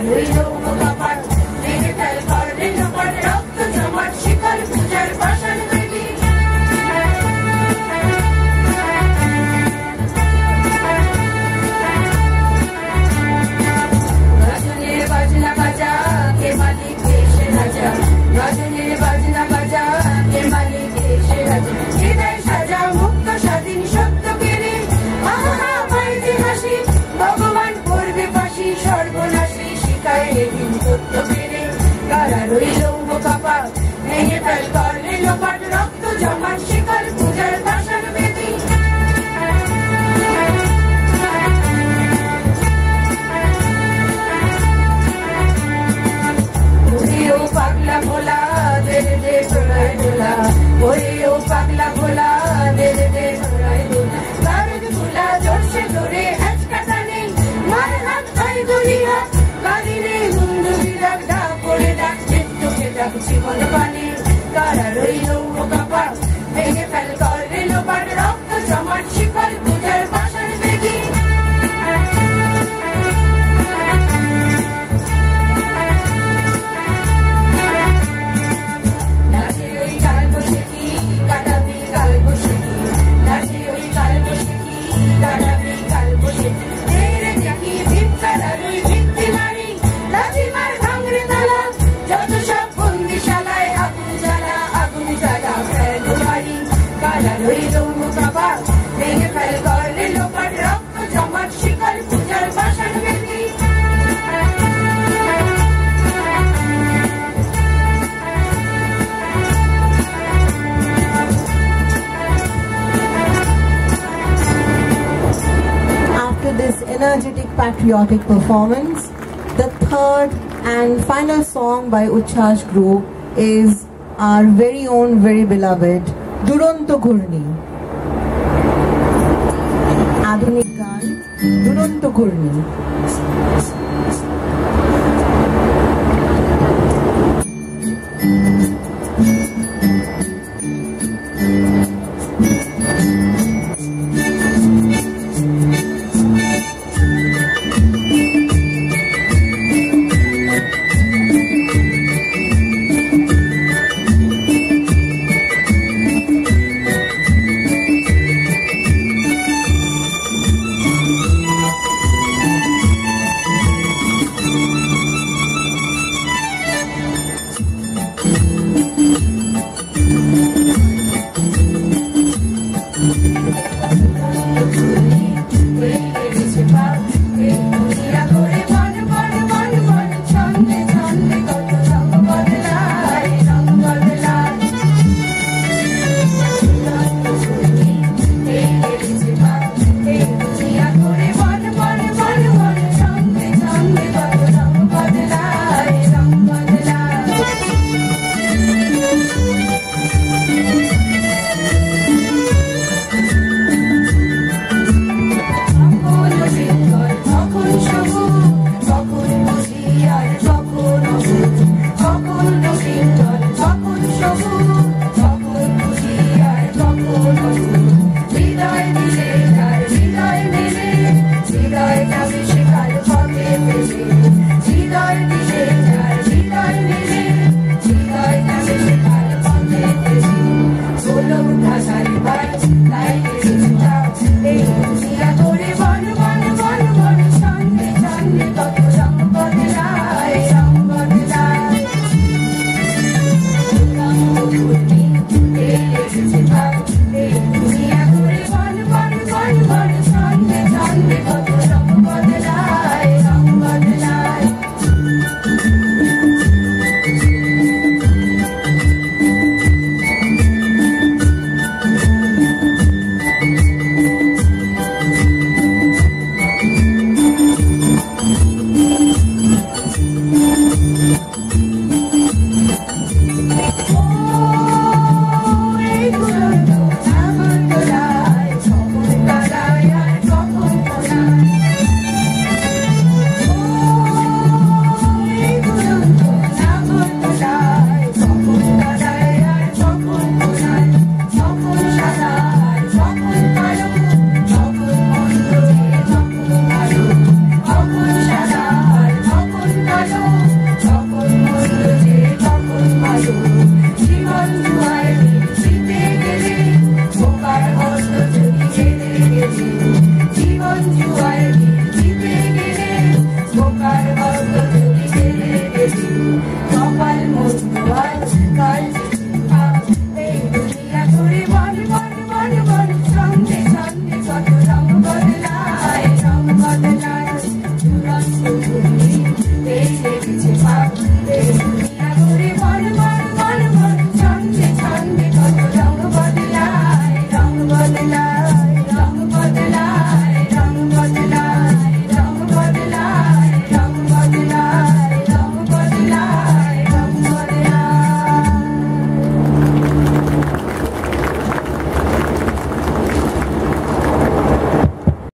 রইল কপাট ভেঙে ফেল করলে লোপাট রক্ত জমাট শিকল পূজার পাষাণ বেদি গজনের বাজনা বাজা কে মালিক দেশে রাজা গজনের বাজনা বাজা কে মালিক দেশে রাজা হৃদয় সাজা মুক্ত স্বাধীন সত্য কেড়ে আহা পাইতে হাসি ভগবান করবে ফাঁসি সর্বনাশী শিকায় এদিন সত্য কেড়ে কারা রইল কপাট ভেঙে ফেল করলে লোপাট রক্ত জমাট শিকল পূজার পাষাণ বেদি ওরে ও পাগলা ভোলা দে দে ছোড়ায় দোলা ওরে ও পাগলা ভোলা দে দে ছোড়ায় দোলা বারুদ ভোলা জোরসে ধরে হ্যাচকা টানে মার হাত খাই দড়ি হাত কাঁদিনে মুন্ডুরি ডাক ডাক করে ডাক মৃত্যুকে ডাক জীবন পানে কারা রইল কপাট ভেঙে ফেল করলে লোপাট রক্ত জমাট শিকল পূজার পাষাণ বেদি নাচে ওই কাল বসেছি কাটাবি কাল বসেছি নাচে ওই কাল বসেছি কাটাবি কাল বসেছি তেরে দেখি ভিক্ষার ওই ভিত্তি নারী লাঠিমার ভাঙরে তালা যত সব বন্দিশালায় আগুন জ্বালা ফেল বাড়ি কালা রইল কপাট ভেঙে ফেল করলে লোপাট রক্ত জমাট শিকল পূজার পাষাণ বেদি After this energetic patriotic performance, the third and final song by Uchchas Group is our very own, very beloved Duronto Ghurni. Adhunik Gan, Duronto Ghurni.